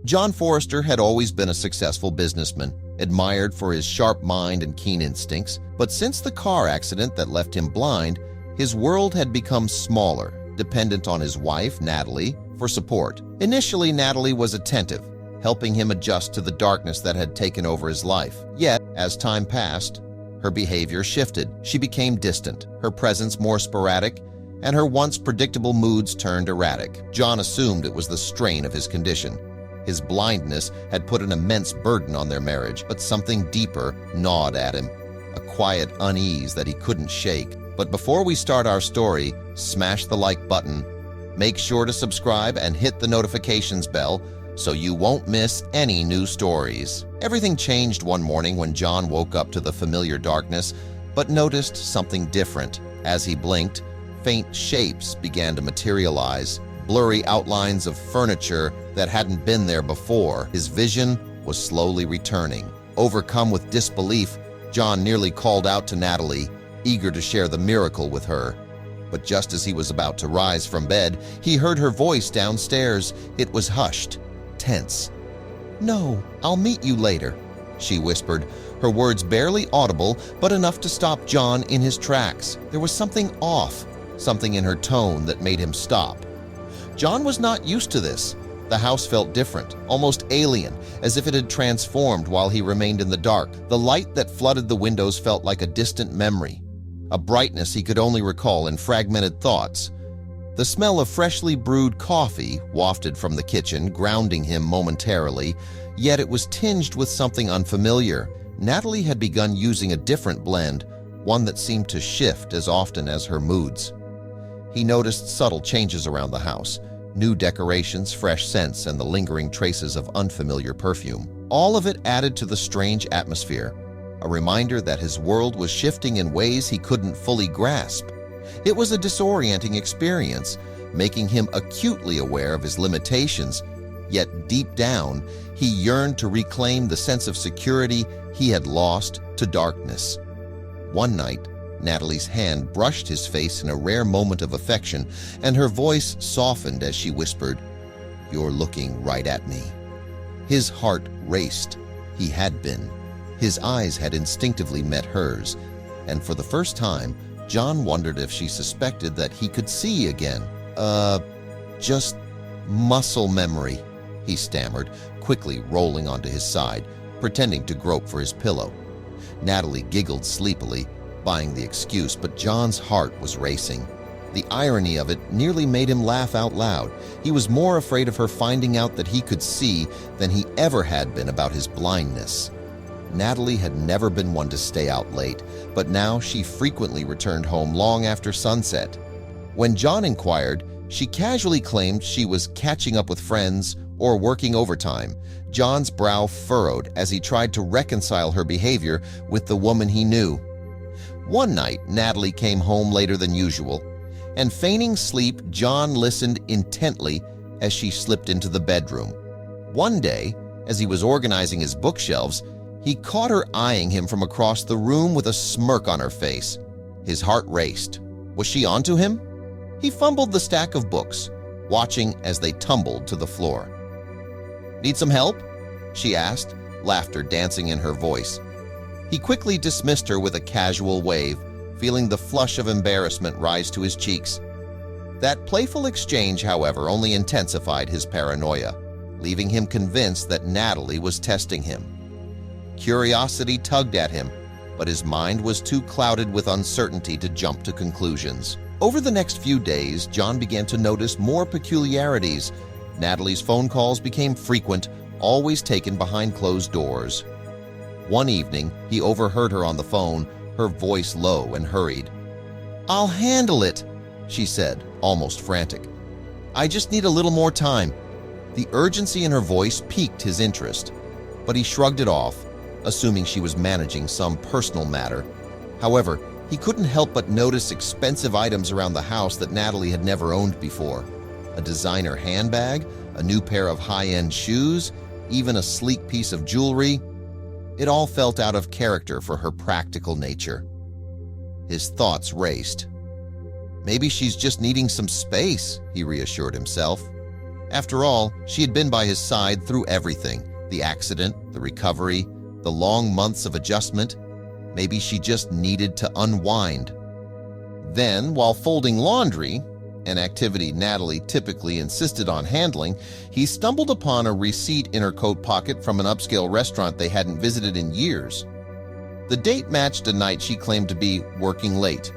John Forrester had always been a successful businessman, admired for his sharp mind and keen instincts, but since the car accident that left him blind, his world had become smaller, dependent on his wife, Natalie, for support. Initially, Natalie was attentive, helping him adjust to the darkness that had taken over his life. Yet, as time passed, her behavior shifted. She became distant, her presence more sporadic, and her once predictable moods turned erratic. John assumed it was the strain of his condition. His blindness had put an immense burden on their marriage, but something deeper gnawed at him, a quiet unease that he couldn't shake. But before we start our story, smash the like button, make sure to subscribe and hit the notifications bell so you won't miss any new stories. Everything changed one morning when John woke up to the familiar darkness, but noticed something different. As he blinked, faint shapes began to materialize, blurry outlines of furniture that hadn't been there before. His vision was slowly returning. Overcome with disbelief, John nearly called out to Natalie, eager to share the miracle with her. But just as he was about to rise from bed, he heard her voice downstairs. It was hushed, tense. "No, I'll meet you later," she whispered, her words barely audible but enough to stop John in his tracks. There was something off, something in her tone that made him stop. John was not used to this. The house felt different, almost alien, as if it had transformed while he remained in the dark. The light that flooded the windows felt like a distant memory, a brightness he could only recall in fragmented thoughts. The smell of freshly brewed coffee wafted from the kitchen, grounding him momentarily, yet it was tinged with something unfamiliar. Natalie had begun using a different blend, one that seemed to shift as often as her moods. He noticed subtle changes around the house, new decorations, fresh scents, and the lingering traces of unfamiliar perfume. All of it added to the strange atmosphere, a reminder that his world was shifting in ways he couldn't fully grasp. It was a disorienting experience, making him acutely aware of his limitations, yet deep down, he yearned to reclaim the sense of security he had lost to darkness. One night, Natalie's hand brushed his face in a rare moment of affection, and her voice softened as she whispered, "You're looking right at me." His heart raced. He had been. His eyes had instinctively met hers, and for the first time, John wondered if she suspected that he could see again. Just muscle memory," he stammered, quickly rolling onto his side, pretending to grope for his pillow. Natalie giggled sleepily, buying the excuse, but John's heart was racing. The irony of it nearly made him laugh out loud. He was more afraid of her finding out that he could see than he ever had been about his blindness. Natalie had never been one to stay out late, but now she frequently returned home long after sunset. When John inquired, she casually claimed she was catching up with friends or working overtime. John's brow furrowed as he tried to reconcile her behavior with the woman he knew. One night, Natalie came home later than usual, and feigning sleep, John listened intently as she slipped into the bedroom. One day, as he was organizing his bookshelves, he caught her eyeing him from across the room with a smirk on her face. His heart raced. Was she onto him? He fumbled the stack of books, watching as they tumbled to the floor. "Need some help?" she asked, laughter dancing in her voice. He quickly dismissed her with a casual wave, feeling the flush of embarrassment rise to his cheeks. That playful exchange, however, only intensified his paranoia, leaving him convinced that Natalie was testing him. Curiosity tugged at him, but his mind was too clouded with uncertainty to jump to conclusions. Over the next few days, John began to notice more peculiarities. Natalie's phone calls became frequent, always taken behind closed doors. One evening, he overheard her on the phone, her voice low and hurried. "I'll handle it," she said, almost frantic. "I just need a little more time." The urgency in her voice piqued his interest, but he shrugged it off, assuming she was managing some personal matter. However, he couldn't help but notice expensive items around the house that Natalie had never owned before. A designer handbag, a new pair of high-end shoes, even a sleek piece of jewelry. It all felt out of character for her practical nature. His thoughts raced. Maybe she's just needing some space, he reassured himself. After all, she had been by his side through everything: the accident, the recovery, the long months of adjustment. Maybe she just needed to unwind. Then, while folding laundry, an activity Natalie typically insisted on handling, he stumbled upon a receipt in her coat pocket from an upscale restaurant they hadn't visited in years. The date matched a night she claimed to be working late.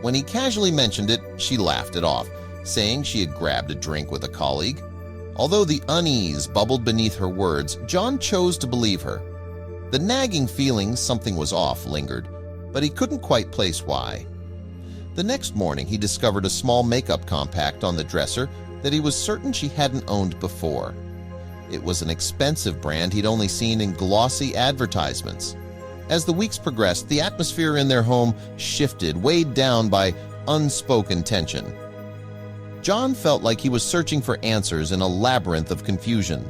When he casually mentioned it, she laughed it off, saying she had grabbed a drink with a colleague. Although the unease bubbled beneath her words, John chose to believe her. The nagging feeling something was off lingered, but he couldn't quite place why. The next morning, he discovered a small makeup compact on the dresser that he was certain she hadn't owned before. It was an expensive brand he'd only seen in glossy advertisements. As the weeks progressed, the atmosphere in their home shifted, weighed down by unspoken tension. John felt like he was searching for answers in a labyrinth of confusion.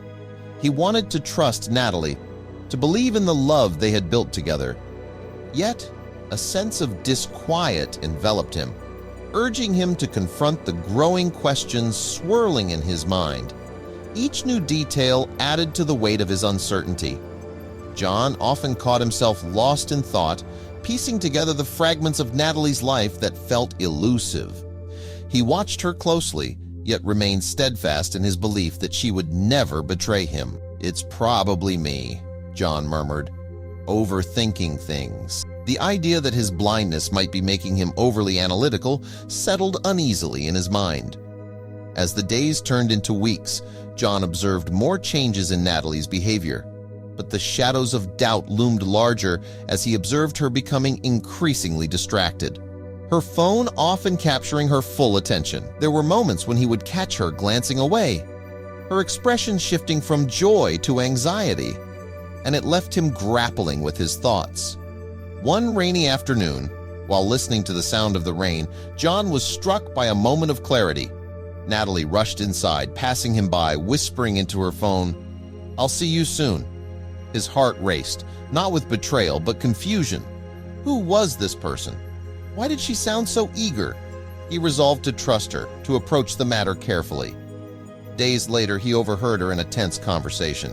He wanted to trust Natalie, to believe in the love they had built together. Yet, a sense of disquiet enveloped him, urging him to confront the growing questions swirling in his mind. Each new detail added to the weight of his uncertainty. John often caught himself lost in thought, piecing together the fragments of Natalie's life that felt elusive. He watched her closely, yet remained steadfast in his belief that she would never betray him. "It's probably me," John murmured, overthinking things. The idea that his blindness might be making him overly analytical settled uneasily in his mind. As the days turned into weeks, John observed more changes in Natalie's behavior, but the shadows of doubt loomed larger as he observed her becoming increasingly distracted. Her phone often capturing her full attention. There were moments when he would catch her glancing away, her expression shifting from joy to anxiety, and it left him grappling with his thoughts. One rainy afternoon, while listening to the sound of the rain, John was struck by a moment of clarity. Natalie rushed inside, passing him by, whispering into her phone, "I'll see you soon." His heart raced, not with betrayal, but confusion. Who was this person? Why did she sound so eager? He resolved to trust her, to approach the matter carefully. Days later, he overheard her in a tense conversation.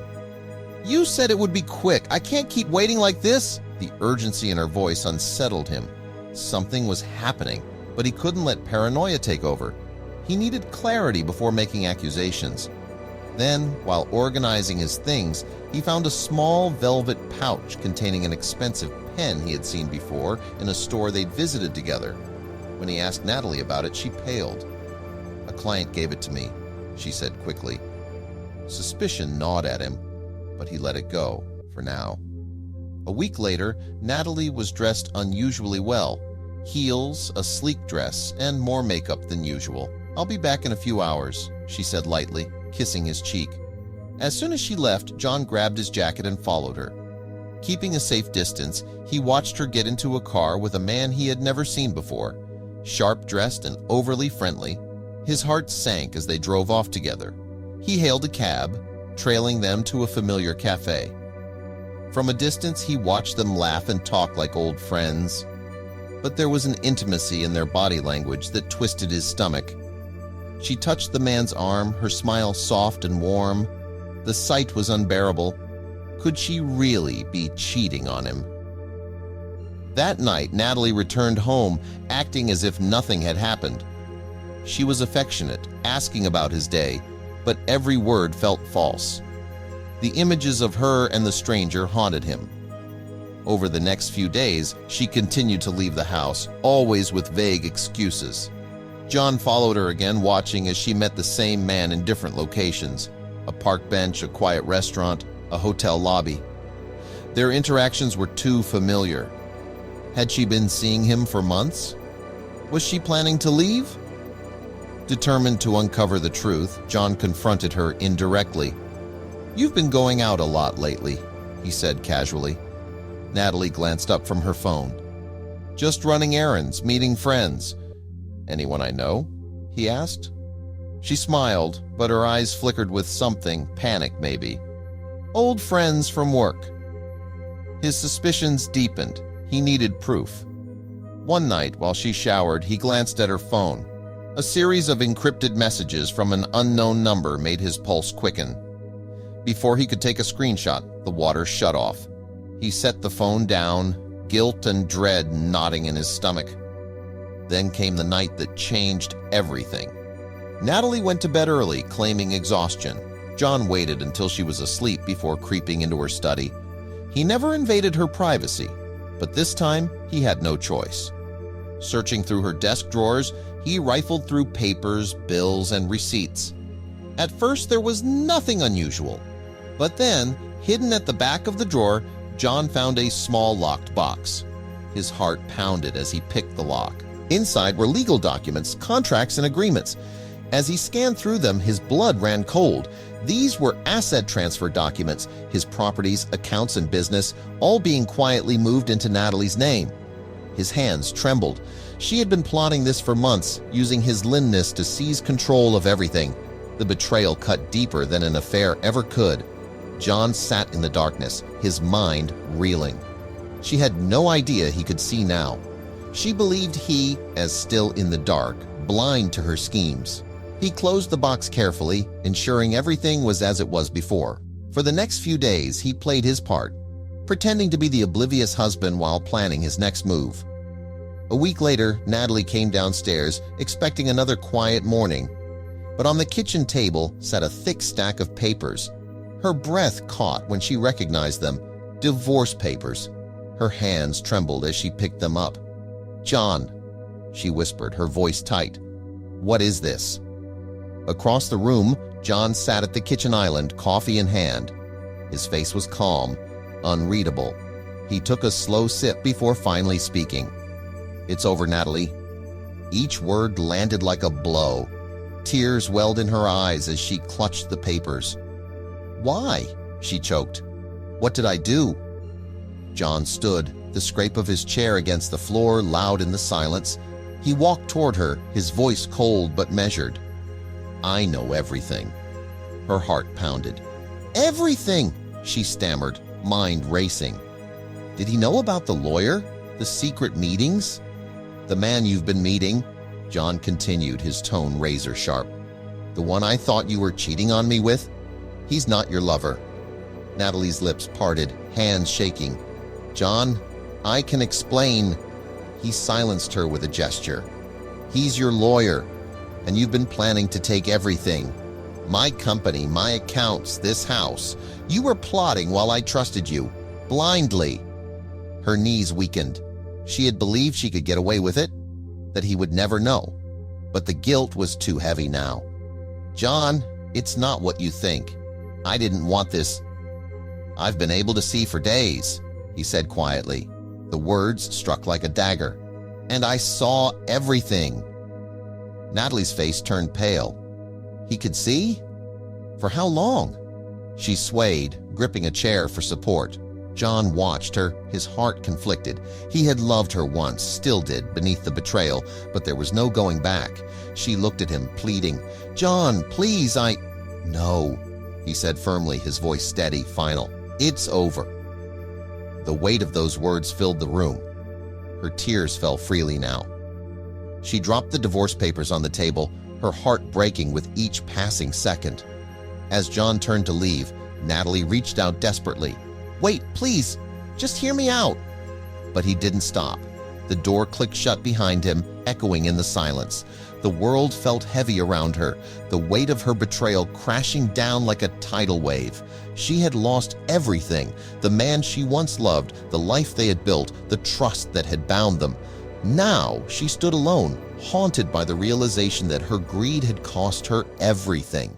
"You said it would be quick. I can't keep waiting like this." The urgency in her voice unsettled him. Something was happening, but he couldn't let paranoia take over. He needed clarity before making accusations. Then, while organizing his things, he found a small velvet pouch containing an expensive pen he had seen before in a store they'd visited together. When he asked Natalie about it, she paled. "A client gave it to me," she said quickly. Suspicion gnawed at him, but he let it go, for now. A week later, Natalie was dressed unusually well. Heels, a sleek dress, and more makeup than usual. "I'll be back in a few hours," she said lightly, kissing his cheek. As soon as she left, John grabbed his jacket and followed her. Keeping a safe distance, he watched her get into a car with a man he had never seen before. Sharp-dressed and overly friendly, his heart sank as they drove off together. He hailed a cab, trailing them to a familiar cafe. From a distance, he watched them laugh and talk like old friends. But there was an intimacy in their body language that twisted his stomach. She touched the man's arm, her smile soft and warm. The sight was unbearable. Could she really be cheating on him? That night, Natalie returned home, acting as if nothing had happened. She was affectionate, asking about his day, but every word felt false. The images of her and the stranger haunted him. Over the next few days, she continued to leave the house, always with vague excuses. John followed her again, watching as she met the same man in different locations: a park bench, a quiet restaurant, a hotel lobby. Their interactions were too familiar. Had she been seeing him for months? Was she planning to leave? Determined to uncover the truth, John confronted her indirectly. "You've been going out a lot lately," he said casually. Natalie glanced up from her phone. "Just running errands, meeting friends." "Anyone I know?" he asked. She smiled, but her eyes flickered with something, panic maybe. "Old friends from work." His suspicions deepened. He needed proof. One night, while she showered, he glanced at her phone. A series of encrypted messages from an unknown number made his pulse quicken. Before he could take a screenshot, the water shut off. He set the phone down, guilt and dread knotting in his stomach. Then came the night that changed everything. Natalie went to bed early, claiming exhaustion. John waited until she was asleep before creeping into her study. He never invaded her privacy, but this time he had no choice. Searching through her desk drawers, he rifled through papers, bills, and receipts. At first, there was nothing unusual. But then, hidden at the back of the drawer, John found a small locked box. His heart pounded as he picked the lock. Inside were legal documents, contracts, and agreements. As he scanned through them, his blood ran cold. These were asset transfer documents, his properties, accounts, and business, all being quietly moved into Natalie's name. His hands trembled. She had been plotting this for months, using his leanness to seize control of everything. The betrayal cut deeper than an affair ever could. John sat in the darkness, his mind reeling. She had no idea he could see now. She believed he, as still in the dark, blind to her schemes. He closed the box carefully, ensuring everything was as it was before. For the next few days, he played his part, pretending to be the oblivious husband while planning his next move. A week later, Natalie came downstairs, expecting another quiet morning. But on the kitchen table sat a thick stack of papers. Her breath caught when she recognized them. Divorce papers. Her hands trembled as she picked them up. "John," she whispered, her voice tight. "What is this?" Across the room, John sat at the kitchen island, coffee in hand. His face was calm, unreadable. He took a slow sip before finally speaking. "It's over, Natalie." Each word landed like a blow. Tears welled in her eyes as she clutched the papers. "Why?" she choked. "What did I do?" John stood, the scrape of his chair against the floor loud in the silence. He walked toward her, his voice cold but measured. "I know everything." Her heart pounded. "Everything!" she stammered, mind racing. "Did he know about the lawyer? The secret meetings?" "The man you've been meeting," John continued, his tone razor sharp. "The one I thought you were cheating on me with? He's not your lover." Natalie's lips parted, hands shaking. "John, I can explain." He silenced her with a gesture. "He's your lawyer, and you've been planning to take everything. My company, my accounts, this house. You were plotting while I trusted you, blindly." Her knees weakened. She had believed she could get away with it, that he would never know. But the guilt was too heavy now. "John, it's not what you think. I didn't want this. I've been able to see for days," he said quietly. The words struck like a dagger. "And I saw everything." Natalie's face turned pale. He could see? For how long? She swayed, gripping a chair for support. John watched her, his heart conflicted. He had loved her once, still did, beneath the betrayal, but there was no going back. She looked at him, pleading. "John, please, No," he said firmly, his voice steady, final. "It's over." The weight of those words filled the room. Her tears fell freely now. She dropped the divorce papers on the table, her heart breaking with each passing second. As John turned to leave, Natalie reached out desperately. "Wait, please, just hear me out." But he didn't stop. The door clicked shut behind him, echoing in the silence. The world felt heavy around her, the weight of her betrayal crashing down like a tidal wave. She had lost everything, the man she once loved, the life they had built, the trust that had bound them. Now she stood alone, haunted by the realization that her greed had cost her everything.